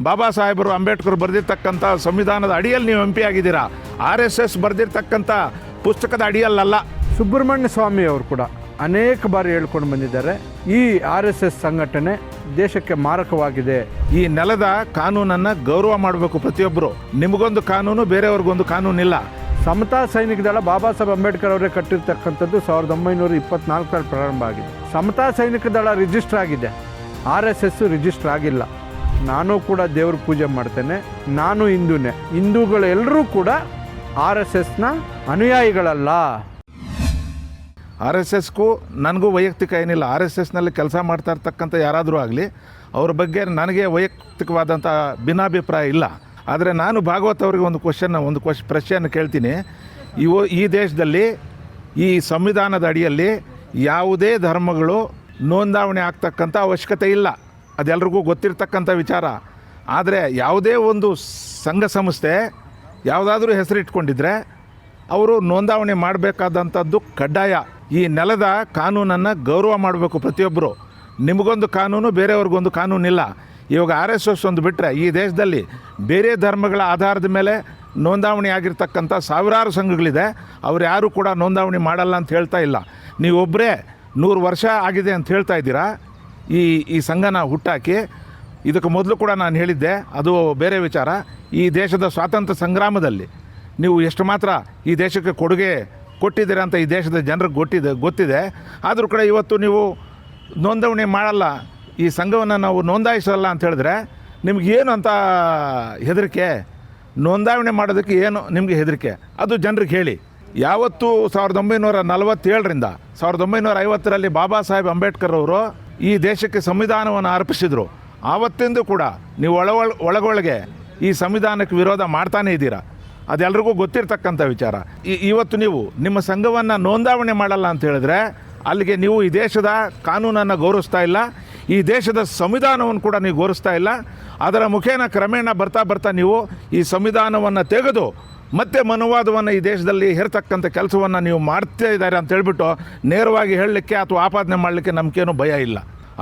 ಬಾಬಾ ಸಾಹೇಬರು ಅಂಬೇಡ್ಕರ್ ಬರೆದಿರ್ತಕ್ಕಂಥ ಸಂವಿಧಾನದ ಅಡಿಯಲ್ಲಿ ನೀವು MP ಆಗಿದ್ದೀರಾ. RSS ಬರೆದಿರ್ತಕ್ಕಂಥ ಪುಸ್ತಕದ ಅಡಿಯಲ್ಲ. ಸುಬ್ರಹ್ಮಣ್ಯ ಸ್ವಾಮಿ ಅವರು ಕೂಡ ಅನೇಕ ಬಾರಿ ಹೇಳ್ಕೊಂಡು ಬಂದಿದ್ದಾರೆ, ಈ RSS ಸಂಘಟನೆ ದೇಶಕ್ಕೆ ಮಾರಕವಾಗಿದೆ. ಈ ನೆಲದ ಕಾನೂನನ್ನು ಗೌರವ ಮಾಡಬೇಕು ಪ್ರತಿಯೊಬ್ಬರು. ನಿಮಗೊಂದು ಕಾನೂನು, ಬೇರೆಯವ್ರಿಗೊಂದು ಕಾನೂನಿಲ್ಲ. ಸಮತಾ ಸೈನಿಕ ದಳ ಬಾಬಾ ಸಾಹೇಬ್ ಅಂಬೇಡ್ಕರ್ ಅವರೇ ಕಟ್ಟಿರ್ತಕ್ಕಂಥದ್ದು 1924ರಲ್ಲಿ ಪ್ರಾರಂಭ ಆಗಿದೆ. ಸಮತಾ ಸೈನಿಕ ದಳ ರಿಜಿಸ್ಟರ್ ಆಗಿದೆ, RSS ರಿಜಿಸ್ಟರ್ ಆಗಿಲ್ಲ. ನಾನು ಕೂಡ ದೇವ್ರ ಪೂಜೆ ಮಾಡ್ತೇನೆ, ನಾನು ಹಿಂದೂನೇ. ಹಿಂದೂಗಳೆಲ್ಲರೂ ಕೂಡ RSSನ ಅನುಯಾಯಿಗಳಲ್ಲ. RSSಗೂ ನನಗೂ ವೈಯಕ್ತಿಕ ಏನಿಲ್ಲ. RSSನಲ್ಲಿ ಕೆಲಸ ಮಾಡ್ತಾ ಇರ್ತಕ್ಕಂಥ ಯಾರಾದರೂ ಆಗಲಿ ಅವ್ರ ಬಗ್ಗೆ ನನಗೆ ವೈಯಕ್ತಿಕವಾದಂಥ ಭಿನ್ನಾಭಿಪ್ರಾಯ ಇಲ್ಲ. ಆದರೆ ನಾನು ಭಾಗವತ್ ಅವರಿಗೆ ಒಂದು ಪ್ರಶ್ನೆಯನ್ನು ಕೇಳ್ತೀನಿ. ಈ ದೇಶದಲ್ಲಿ ಈ ಸಂವಿಧಾನದ ಅಡಿಯಲ್ಲಿ ಯಾವುದೇ ಧರ್ಮಗಳು ನೋಂದಾವಣೆ ಆಗ್ತಕ್ಕಂಥ ಅವಶ್ಯಕತೆ ಇಲ್ಲ, ಅದೆಲ್ರಿಗೂ ಗೊತ್ತಿರ್ತಕ್ಕಂಥ ವಿಚಾರ. ಆದರೆ ಯಾವುದೇ ಒಂದು ಸಂಘ ಸಂಸ್ಥೆ ಯಾವುದಾದ್ರೂ ಹೆಸರಿಟ್ಕೊಂಡಿದ್ರೆ ಅವರು ನೋಂದಾವಣೆ ಮಾಡಬೇಕಾದಂಥದ್ದು ಕಡ್ಡಾಯ. ಈ ನೆಲದ ಕಾನೂನನ್ನು ಗೌರವ ಮಾಡಬೇಕು ಪ್ರತಿಯೊಬ್ಬರು. ನಿಮಗೊಂದು ಕಾನೂನು, ಬೇರೆಯವ್ರಿಗೊಂದು ಕಾನೂನಿಲ್ಲ. ಇವಾಗ RSS ಒಂದು ಬಿಟ್ಟರೆ ಈ ದೇಶದಲ್ಲಿ ಬೇರೆ ಧರ್ಮಗಳ ಆಧಾರದ ಮೇಲೆ ನೋಂದಾವಣಿ ಆಗಿರ್ತಕ್ಕಂಥ ಸಾವಿರಾರು ಸಂಘಗಳಿದೆ. ಅವ್ರು ಯಾರೂ ಕೂಡ ನೋಂದಾವಣಿ ಮಾಡಲ್ಲ ಅಂತ ಹೇಳ್ತಾ ಇಲ್ಲ. ನೀವೊಬ್ಬರೇ 100 ವರ್ಷ ಆಗಿದೆ ಅಂತ ಹೇಳ್ತಾ ಇದ್ದೀರಾ ಈ ಸಂಘನ ಹುಟ್ಟಾಕಿ. ಇದಕ್ಕೆ ಮೊದಲು ಕೂಡ ನಾನು ಹೇಳಿದ್ದೆ, ಅದು ಬೇರೆ ವಿಚಾರ. ಈ ದೇಶದ ಸ್ವಾತಂತ್ರ್ಯ ಸಂಗ್ರಾಮದಲ್ಲಿ ನೀವು ಎಷ್ಟು ಮಾತ್ರ ಈ ದೇಶಕ್ಕೆ ಕೊಡುಗೆ ಕೊಟ್ಟಿದ್ದೀರಾ ಅಂತ ಈ ದೇಶದ ಜನರಿಗೆ ಗೊತ್ತಿದೆ. ಆದರೂ ಕೂಡ ಇವತ್ತು ನೀವು ನೋಂದಣಿ ಮಾಡಲ್ಲ, ಈ ಸಂಘವನ್ನು ನಾವು ನೋಂದಾಯಿಸಲ್ಲ ಅಂತ ಹೇಳಿದ್ರೆ ನಿಮಗೇನು ಅಂತ ಹೆದರಿಕೆ? ನೋಂದಾವಣೆ ಮಾಡೋದಕ್ಕೆ ಏನು ನಿಮಗೆ ಹೆದರಿಕೆ? ಅದು ಜನರಿಗೆ ಹೇಳಿ. ಯಾವತ್ತು 1947ರಿಂದ 1950ರಲ್ಲಿ ಬಾಬಾ ಸಾಹೇಬ್ ಅಂಬೇಡ್ಕರ್ ಅವರು ಈ ದೇಶಕ್ಕೆ ಸಂವಿಧಾನವನ್ನು ಅರ್ಪಿಸಿದರು. ಆವತ್ತಿಂದು ಕೂಡ ನೀವು ಒಳಗೊಳಗೆ ಈ ಸಂವಿಧಾನಕ್ಕೆ ವಿರೋಧ ಮಾಡ್ತಾನೇ ಇದ್ದೀರಾ, ಅದೆಲ್ರಿಗೂ ಗೊತ್ತಿರ್ತಕ್ಕಂಥ ವಿಚಾರ. ಇವತ್ತು ನೀವು ನಿಮ್ಮ ಸಂಘವನ್ನು ನೋಂದಾವಣೆ ಮಾಡಲ್ಲ ಅಂತ ಹೇಳಿದ್ರೆ ಅಲ್ಲಿಗೆ ನೀವು ಈ ದೇಶದ ಕಾನೂನನ್ನು ಗೌರವಿಸ್ತಾ ಇಲ್ಲ, ಈ ದೇಶದ ಸಂವಿಧಾನವನ್ನು ಕೂಡ ನೀವು ಗೌರವಿಸ್ತಾ ಇಲ್ಲ. ಅದರ ಮುಖೇನ ಕ್ರಮೇಣ ಬರ್ತಾ ನೀವು ಈ ಸಂವಿಧಾನವನ್ನು ತೆಗೆದು ಮತ್ತೆ ಮನುವಾದವನ್ನು ಈ ದೇಶದಲ್ಲಿ ಹೇರ್ತಕ್ಕಂಥ ಕೆಲಸವನ್ನು ನೀವು ಮಾಡ್ತಾ ಇದ್ದಾರೆ ಅಂತ ಹೇಳ್ಬಿಟ್ಟು ನೇರವಾಗಿ ಹೇಳಲಿಕ್ಕೆ ಅಥವಾ ಆಪಾದನೆ ಮಾಡಲಿಕ್ಕೆ ನಮಗೇನು ಭಯ ಇಲ್ಲ.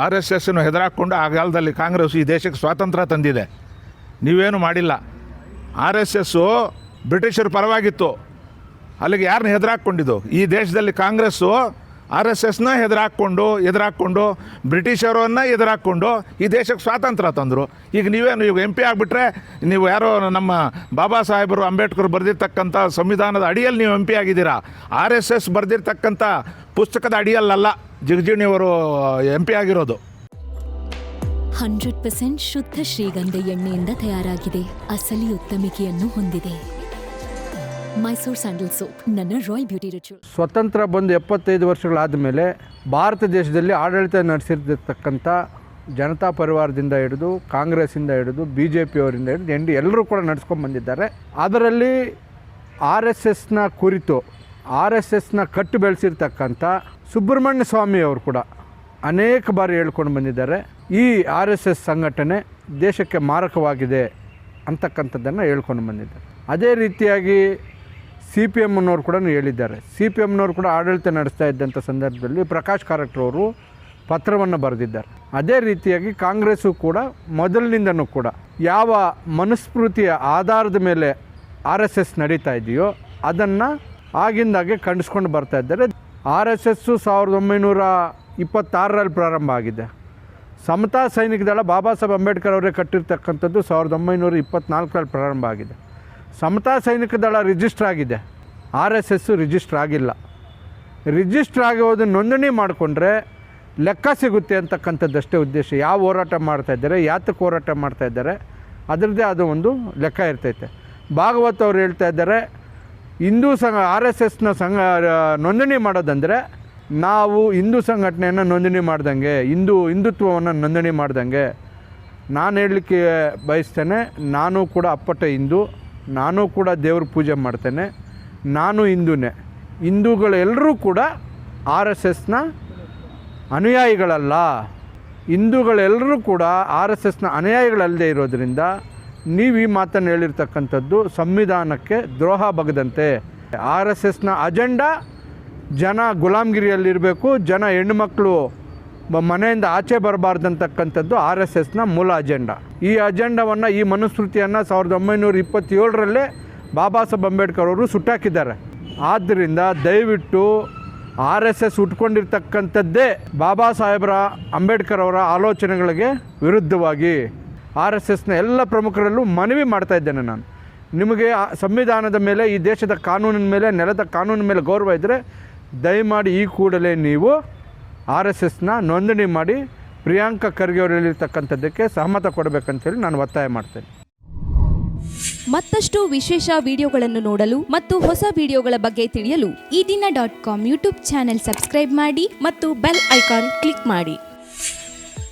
RSSನ್ನು ಹೆದರಾಕ್ಕೊಂಡು ಆ ಕಾಲದಲ್ಲಿ ಕಾಂಗ್ರೆಸ್ ಈ ದೇಶಕ್ಕೆ ಸ್ವಾತಂತ್ರ್ಯ ತಂದಿದೆ, ನೀವೇನು ಮಾಡಿಲ್ಲ. RSSಸು ಬ್ರಿಟಿಷರ ಪರವಾಗಿತ್ತು, ಅಲ್ಲಿಗೆ ಯಾರನ್ನ ಹೆದರಾಕ್ಕೊಂಡಿದ್ದು? ಈ ದೇಶದಲ್ಲಿ ಕಾಂಗ್ರೆಸ್ಸು RSSನ ಎದುರಾಕ್ಕೊಂಡು ಬ್ರಿಟಿಷರನ್ನು ಎದುರಾಕ್ಕೊಂಡು ಈ ದೇಶಕ್ಕೆ ಸ್ವಾತಂತ್ರ್ಯ ತಂದರು. ಈಗ ನೀವೇನು MP ಆಗಿಬಿಟ್ರೆ ನೀವು ಯಾರೋ ನಮ್ಮ ಬಾಬಾ ಸಾಹೇಬರು ಅಂಬೇಡ್ಕರ್ ಬರೆದಿರ್ತಕ್ಕಂಥ ಸಂವಿಧಾನದ ಅಡಿಯಲ್ಲಿ ನೀವು MP ಆಗಿದ್ದೀರಾ. RSS ಬರೆದಿರ್ತಕ್ಕಂಥ ಪುಸ್ತಕದ ಅಡಿಯಲ್ಲ ಜಿಗಜಿಣಿಯವರು MP ಆಗಿರೋದು. 100% ಶುದ್ಧ ಶ್ರೀಗಂಧ ಎಣ್ಣೆಯಿಂದ ತಯಾರಾಗಿದೆ, ಅಸಲಿ ಉತ್ತಮಿಕೆಯನ್ನು ಹೊಂದಿದೆ. ಮೈಸೂರು ಸ್ಯಾಂಡಲ್ ಸೋಪ್, ನನ್ನ ರಾಯಲ್ ಬ್ಯೂಟಿ ರಿಚುವಲ್. ಸ್ವತಂತ್ರ ಬಂದು 75 ವರ್ಷಗಳಾದ ಮೇಲೆ ಭಾರತ ದೇಶದಲ್ಲಿ ಆಡಳಿತ ನಡೆಸಿರ್ತಕ್ಕಂಥ ಜನತಾ ಪರಿವಾರದಿಂದ ಹಿಡಿದು ಕಾಂಗ್ರೆಸ್ಸಿಂದ ಹಿಡಿದು BJP ಅವರಿಂದ ಹಿಡಿದು ಎಲ್ಲರೂ ಕೂಡ ನಡೆಸ್ಕೊಂಡು ಬಂದಿದ್ದಾರೆ. ಅದರಲ್ಲಿ RSSನ ಕುರಿತು RSSನ ಕಟ್ಟು ಬೆಳೆಸಿರ್ತಕ್ಕಂಥ ಸುಬ್ರಹ್ಮಣ್ಯ ಸ್ವಾಮಿ ಅವರು ಕೂಡ ಅನೇಕ ಬಾರಿ ಹೇಳ್ಕೊಂಡು ಬಂದಿದ್ದಾರೆ, ಈ RSS ಸಂಘಟನೆ ದೇಶಕ್ಕೆ ಮಾರಕವಾಗಿದೆ ಅಂತಕ್ಕಂಥದ್ದನ್ನು ಹೇಳ್ಕೊಂಡು ಬಂದಿದ್ದಾರೆ. ಅದೇ ರೀತಿಯಾಗಿ CPMನವರು ಕೂಡ ಹೇಳಿದ್ದಾರೆ. CPMನವರು ಕೂಡ ಆಡಳಿತ ನಡೆಸ್ತಾ ಇದ್ದಂಥ ಸಂದರ್ಭದಲ್ಲಿ ಪ್ರಕಾಶ್ ಕಾರಟ್ರವರು ಪತ್ರವನ್ನು ಬರೆದಿದ್ದಾರೆ. ಅದೇ ರೀತಿಯಾಗಿ ಕಾಂಗ್ರೆಸ್ಸು ಕೂಡ ಮೊದಲಿನಿಂದನೂ ಕೂಡ ಯಾವ ಮನುಸ್ಮೃತಿಯ ಆಧಾರದ ಮೇಲೆ RSS ನಡೀತಾ ಇದೆಯೋ ಅದನ್ನು ಆಗಿಂದಾಗೆ ಖಂಡಿಸ್ಕೊಂಡು ಬರ್ತಾ ಇದ್ದಾರೆ. RSSಸು 1926ರಲ್ಲಿ ಪ್ರಾರಂಭ ಆಗಿದೆ. ಸಮತಾ ಸೈನಿಕ ದಳ ಬಾಬಾ ಸಾಹೇಬ್ ಅಂಬೇಡ್ಕರ್ ಅವರೇ ಕಟ್ಟಿರ್ತಕ್ಕಂಥದ್ದು 1924ರಲ್ಲಿ ಪ್ರಾರಂಭ ಆಗಿದೆ. ಸಮತಾ ಸೈನಿಕ ದಳ ರಿಜಿಸ್ಟರ್ ಆಗಿದೆ, RSS ರಿಜಿಸ್ಟರ್ ಆಗಿಲ್ಲ. ರಿಜಿಸ್ಟರ್ ಆಗೋದು ನೋಂದಣಿ ಮಾಡಿಕೊಂಡ್ರೆ ಲೆಕ್ಕ ಸಿಗುತ್ತೆ ಅಂತಕ್ಕಂಥದ್ದಷ್ಟೇ ಉದ್ದೇಶ. ಯಾವ ಹೋರಾಟ ಮಾಡ್ತಾಯಿದ್ದಾರೆ, ಯಾತಕ್ಕೆ ಹೋರಾಟ ಮಾಡ್ತಾಯಿದ್ದಾರೆ, ಅದರದ್ದೇ ಅದು ಒಂದು ಲೆಕ್ಕ ಇರ್ತೈತೆ. ಭಾಗವತ್ ಅವರು ಹೇಳ್ತಾ ಇದ್ದಾರೆ, ಹಿಂದೂ ಸಂಘ RSSನ ನೋಂದಣಿ ಮಾಡೋದಂದರೆ ನಾವು ಹಿಂದೂ ಸಂಘಟನೆಯನ್ನು ನೋಂದಣಿ ಮಾಡ್ದಂಗೆ, ಹಿಂದುತ್ವವನ್ನು ನೋಂದಣಿ ಮಾಡ್ದಂಗೆ. ನಾನು ಹೇಳಲಿಕ್ಕೆ ಬಯಸ್ತೇನೆ, ನಾನು ಕೂಡ ಅಪ್ಪಟ ಹಿಂದೂ, ನಾನು ಕೂಡ ದೇವ್ರ ಪೂಜೆ ಮಾಡ್ತೇನೆ, ನಾನು ಹಿಂದೂನೇ. ಹಿಂದೂಗಳೆಲ್ಲರೂ ಕೂಡ RSSನ ಅನುಯಾಯಿಗಳಲ್ಲ. ಹಿಂದೂಗಳೆಲ್ಲರೂ ಕೂಡ RSSನ ಅನುಯಾಯಿಗಳಲ್ಲದೆ ಇರೋದರಿಂದ ನೀವು ಈ ಮಾತನ್ನು ಹೇಳಿರ್ತಕ್ಕಂಥದ್ದು ಸಂವಿಧಾನಕ್ಕೆ ದ್ರೋಹ ಬಗೆದಂತೆ. RSSನ ಅಜೆಂಡಾ ಜನ ಗುಲಾಮ್ಗಿರಿಯಲ್ಲಿರಬೇಕು, ಜನ ಹೆಣ್ಣುಮಕ್ಕಳು ಮನೆಯಿಂದ ಆಚೆ ಬರಬಾರ್ದಂತಕ್ಕಂಥದ್ದು RSSನ ಮೂಲ ಅಜೆಂಡಾ. ಈ ಅಜೆಂಡಾವನ್ನು, ಈ ಮನುಸ್ಮೃತಿಯನ್ನು 1927ರಲ್ಲೇ ಬಾಬಾ ಸಾಹೇಬ್ ಅಂಬೇಡ್ಕರ್ ಅವರು ಸುಟ್ಟಾಕಿದ್ದಾರೆ. ಆದ್ದರಿಂದ ದಯವಿಟ್ಟು RSS ಉಟ್ಕೊಂಡಿರ್ತಕ್ಕಂಥದ್ದೇ ಬಾಬಾ ಸಾಹೇಬರ ಅಂಬೇಡ್ಕರ್ ಅವರ ಆಲೋಚನೆಗಳಿಗೆ ವಿರುದ್ಧವಾಗಿ RSSನ ಎಲ್ಲ ಪ್ರಮುಖರಲ್ಲೂ ಮನವಿ ಮಾಡ್ತಾ ಇದ್ದೇನೆ. ನಾನು ನಿಮಗೆ ಸಂವಿಧಾನದ ಮೇಲೆ, ಈ ದೇಶದ ಕಾನೂನಿನ ಮೇಲೆ, ನೆಲದ ಕಾನೂನಿನ ಮೇಲೆ ಗೌರವ ಇದ್ದರೆ ದಯಮಾಡಿ ಈ ಕೂಡಲೇ ನೀವು RSSನ ನೋಂದಣಿ ಮಾಡಿ ಪ್ರಿಯಾಂಕಾ ಖರ್ಗೆ ಅವರು ಹೇಳಿರ್ತಕ್ಕಂಥದ್ದಕ್ಕೆ ಸಹಮತ ಕೊಡಬೇಕಂತೇಳಿ ನಾನು ಒತ್ತಾಯ ಮಾಡ್ತೇನೆ. ಮತ್ತಷ್ಟು ವಿಶೇಷ ವಿಡಿಯೋಗಳನ್ನು ನೋಡಲು ಮತ್ತು ಹೊಸ ವಿಡಿಯೋಗಳ ಬಗ್ಗೆ ತಿಳಿಯಲು ಈ ದಿನ .com ಯೂಟ್ಯೂಬ್ ಚಾನೆಲ್ ಸಬ್ಸ್ಕ್ರೈಬ್ ಮಾಡಿ ಮತ್ತು ಬೆಲ್ ಐಕಾನ್ ಕ್ಲಿಕ್ ಮಾಡಿ.